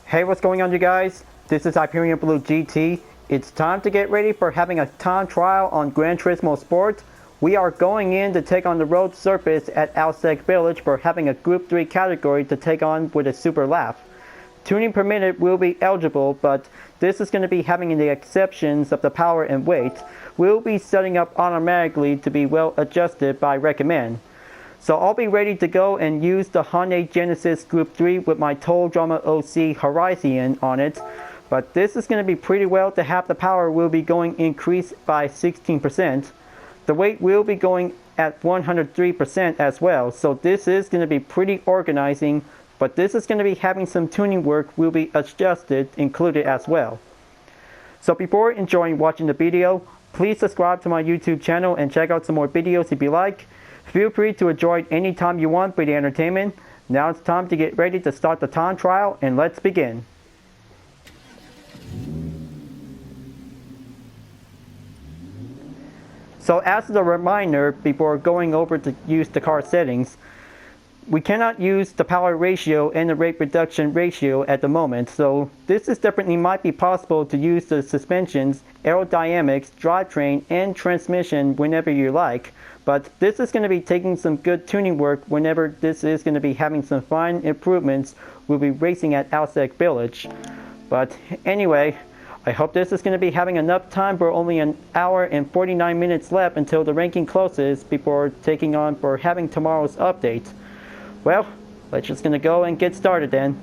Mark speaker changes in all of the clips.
Speaker 1: Hey, what's going on, you guys? This is Hyperion-Blue-GT. It's time to get ready for having a time trial on Gran Turismo Sport. We are going in to take on the road surface at Alsace Village for having a Group 3 category to take on with a super lap. Tuning per minute will be eligible, but this is going to be having the exceptions of the power and weight. We'll be setting up automatically to be well adjusted by recommend. So I'll be ready to go and use the Hyundai Genesis Group 3 with my Total Drama OC Hyperion on it. But this is going to be pretty well to have the power will be going increased by 16%. The weight will be going at 103% as well. So this is going to be pretty organizing, but this is going to be having some tuning work will be adjusted included as well. So before enjoying watching the video, please subscribe to my YouTube channel and check out some more videos if you like. Feel free to enjoy it anytime you want for the entertainment. Now it's time to get ready to start the time trial, and let's begin. So as a reminder, before going over to use the car settings, we cannot use the power ratio and the rate reduction ratio at the moment. So this is definitely might be possible to use the suspensions, aerodynamics, drivetrain, and transmission whenever you like. But this is going to be taking some good tuning work whenever this is going to be having some fine improvements. We'll be racing at Alsace Village. But anyway, I hope this is going to be having enough time for only an hour and 49 minutes left until the ranking closes before taking on for having tomorrow's update. Well, let's just going to go and get started then.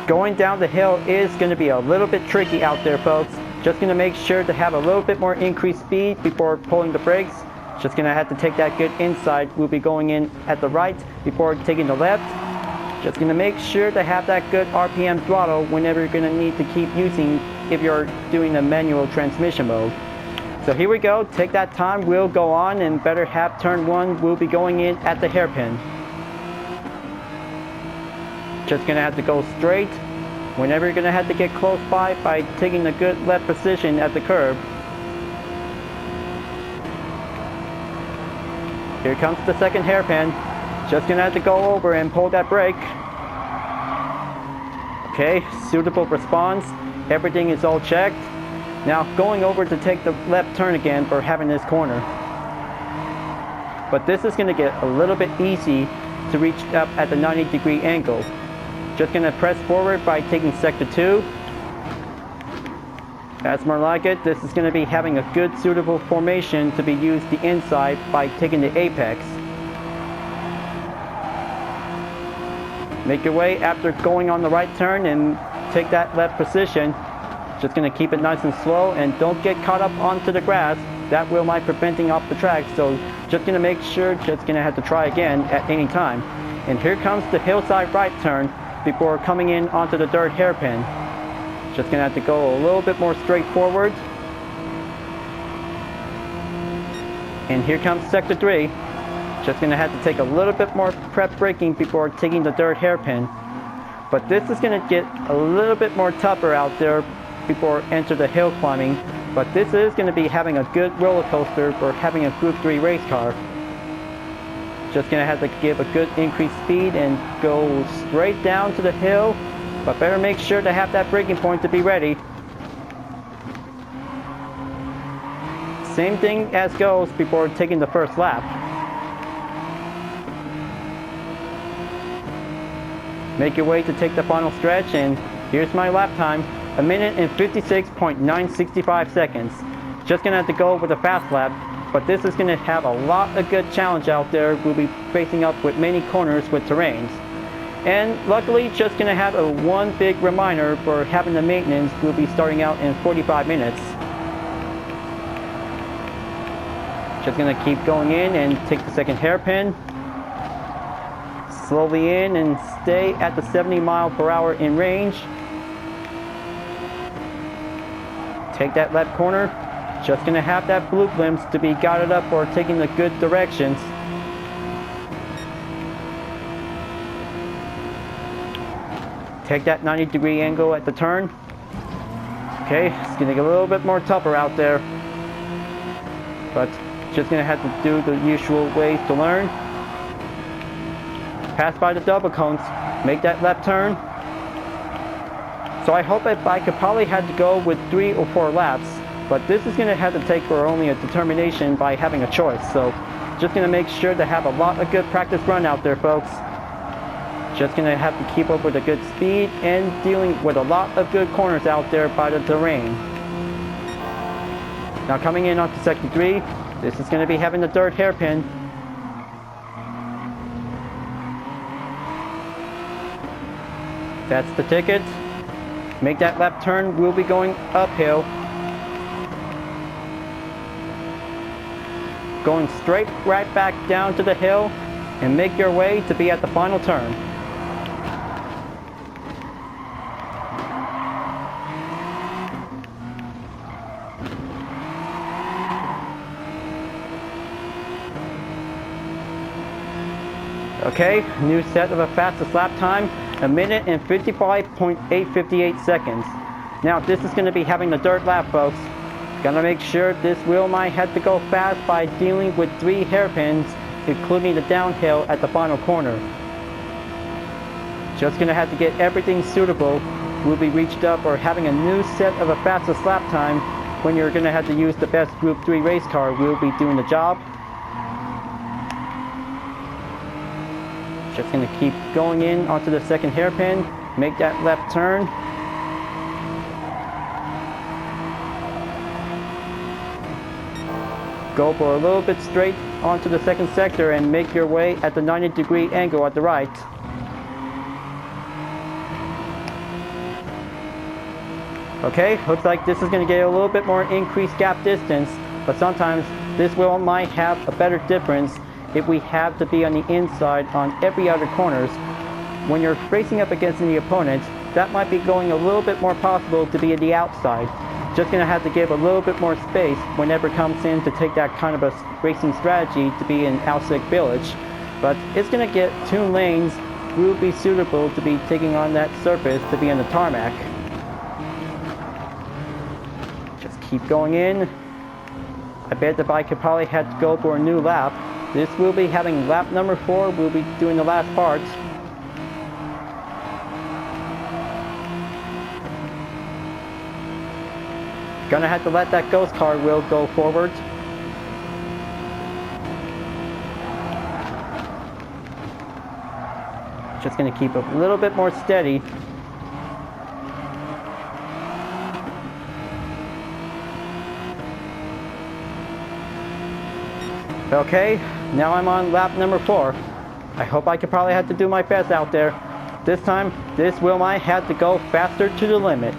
Speaker 1: Going down the hill is going to be a little bit tricky out there, folks. Just going to make sure to have a little bit more increased speed before pulling the brakes. Just going to have to take that good inside. We'll be going in at the right before taking the left. Just going to make sure to have that good RPM throttle whenever you're going to need to keep using if you're doing the manual transmission mode. So here we go. Take that time. We'll go on and better have turn 1. We'll be going in at the hairpin. Just going to have to go straight. Whenever you're going to have to get close by taking the good left position at the curb. Here comes the second hairpin. Just going to have to go over and pull that brake. Okay, suitable response. Everything is all checked. Now going over to take the left turn again for having this corner. But this is going to get a little bit easy to reach up at the 90-degree angle. Just going to press forward by taking sector 2. That's more like it. This is going to be having a good suitable formation to be used the inside by taking the apex. Make your way after going on the right turn and take that left position. Just going to keep it nice and slow and don't get caught up onto the grass. That will might preventing off the track. So just going to make sure, just going to have to try again at any time. And here comes the hillside right turn before coming in onto the dirt hairpin. Just going to have to go a little bit more straightforward. And here comes sector 3. Just going to have to take a little bit more prep braking before taking the dirt hairpin. But this is going to get a little bit more tougher out there before enter the hill climbing. But this is going to be having a good roller coaster for having a Group 3 race car. Just going to have to give a good increased speed and go straight down to the hill, but better make sure to have that braking point to be ready. Same thing as goes before taking the first lap. Make your way to take the final stretch, and here's my lap time, 1 minute and 56.965 seconds. Just going to have to go with a fast lap. But this is going to have a lot of good challenge out there. We'll be facing up with many corners with terrains. And luckily, just going to have one big reminder for having the maintenance. We'll be starting out in 45 minutes. Just going to keep going in and take the second hairpin. Slowly in and stay at the 70 mph in range. Take that left corner. Just going to have that blue glimpse to be guided up for taking the good directions. Take that 90-degree angle at the turn. Okay, it's going to get a little bit more tougher out there. But just going to have to do the usual ways to learn. Pass by the double cones. make that left turn. So I hope if I could probably had to go with 3 or 4 laps, but this is going to have to take for only a determination by having a choice. So just going to make sure to have a lot of good practice run out there, folks. Just going to have to keep up with a good speed and dealing with a lot of good corners out there by the terrain. Now coming in onto section 3, this is going to be having the dirt hairpin. That's the ticket. Make that left turn, we'll be going uphill. Going straight right back down to the hill and make your way to be at the final turn. Okay, new set of a fastest lap time, 1 minute and 55.858 seconds. Now this is going to be having the dirt lap, folks. Gotta make sure this wheel might have to go fast by dealing with 3 hairpins, including the downhill at the final corner. Just gonna have to get everything suitable. Will be reached up or having a new set of a fastest lap time when you're gonna have to use the best Group 3 race car will be doing the job. Just gonna keep going in onto the second hairpin, make that left turn. Go for a little bit straight onto the second sector and make your way at the 90-degree angle at the right. Okay, looks like this is going to get a little bit more increased gap distance, but sometimes this wheel might have a better difference if we have to be on the inside on every other corners. When you're racing up against the opponent, that might be going a little bit more possible to be at the outside. Just going to have to give a little bit more space whenever it comes in to take that kind of a racing strategy to be in Alsace Village. But it's going to get 2 lanes will be suitable to be taking on that surface to be on the tarmac. Just keep going in. I bet if I could probably have to go for a new lap. This will be having lap number 4, we'll be doing the last part. Gonna have to let that ghost car wheel go forward. Just gonna keep a little bit more steady. Okay, now I'm on lap number 4. I hope I could probably have to do my best out there. This time, this wheel might have to go faster to the limit.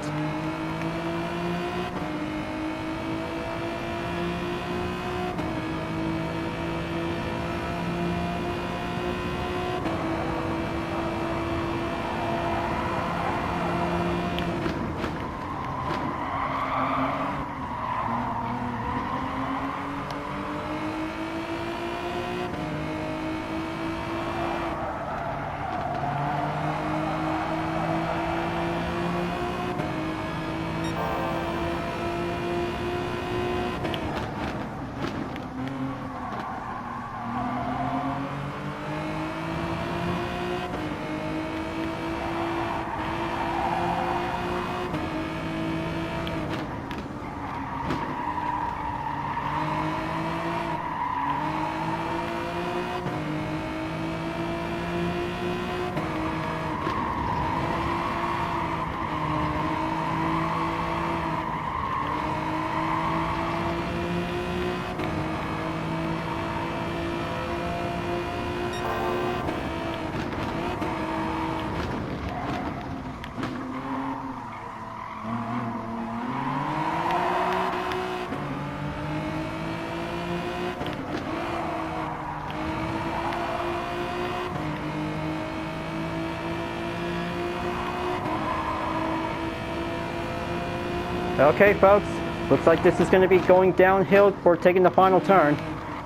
Speaker 1: Okay folks, looks like this is going to be going downhill for taking the final turn.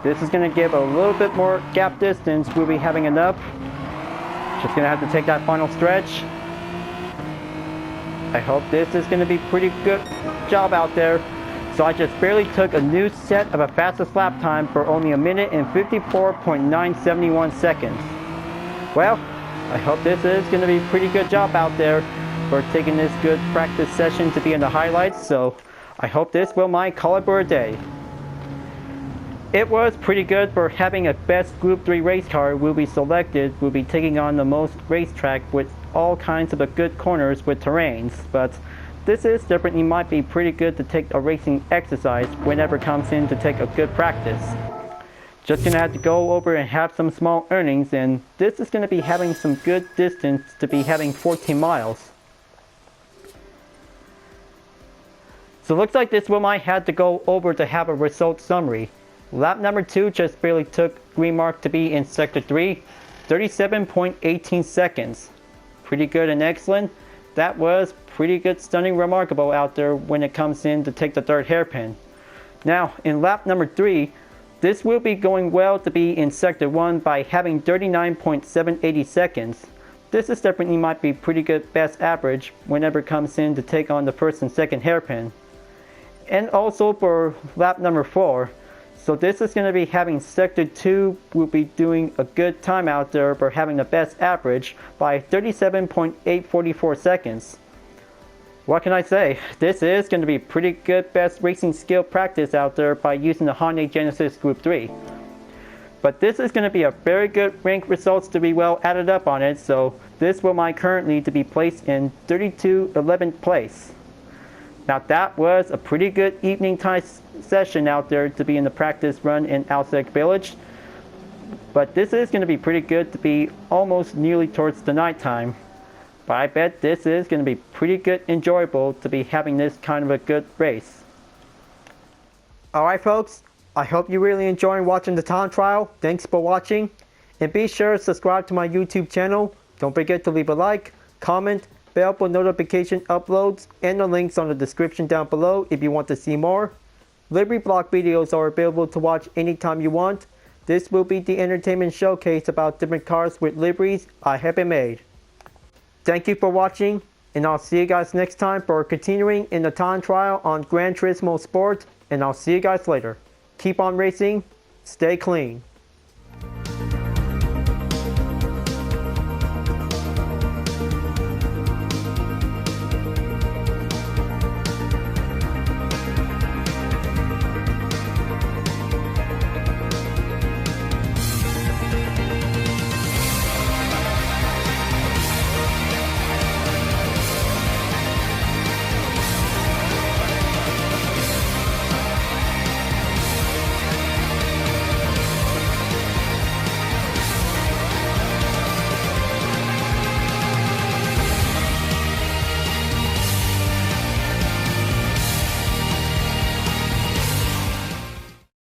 Speaker 1: This is going to give a little bit more gap distance. We'll be having it up. Just going to have to take that final stretch. I hope this is going to be pretty good job out there. So I just barely took a new set of a fastest lap time for only 1 minute and 54.971 seconds. Well, I hope this is going to be a pretty good job out there for taking this good practice session to be in the highlights. So I hope this will my call it for a day. It was pretty good for having a best Group 3 race car will be selected, will be taking on the most racetrack with all kinds of good corners with terrains. But this is different. You might be pretty good to take a racing exercise whenever it comes in to take a good practice. Just gonna have to go over and have some small earnings, and this is gonna be having some good distance to be having 14 miles. So it looks like this one might have to go over to have a result summary. Lap number 2 just barely took green mark to be in sector 3, 37.18 seconds. Pretty good and excellent. That was pretty good, stunning, remarkable out there when it comes in to take the third hairpin. Now in lap number 3, this will be going well to be in sector 1 by having 39.780 seconds. This is definitely might be pretty good best average whenever it comes in to take on the first and second hairpin. And also for lap number 4, so this is going to be having sector 2 will be doing a good time out there for having the best average by 37.844 seconds. What can I say? This is going to be pretty good best racing skill practice out there by using the Hyundai Genesis Group 3. But this is going to be a very good rank results to be well added up on it, so this will my currently to be placed in 11th place. Now that was a pretty good evening time session out there to be in the practice run in Alsace Village. But this is going to be pretty good to be almost nearly towards the nighttime. But I bet this is going to be pretty good, enjoyable to be having this kind of a good race. Alright folks, I hope you really enjoyed watching the time trial. Thanks for watching. And be sure to subscribe to my YouTube channel. Don't forget to leave a like, comment, bell for notification uploads, and the links on the description down below if you want to see more. Livery block videos are available to watch anytime you want. This will be the entertainment showcase about different cars with liveries I have been made. Thank you for watching, and I'll see you guys next time for continuing in the time trial on Gran Turismo Sport, and I'll see you guys later. Keep on racing, stay clean.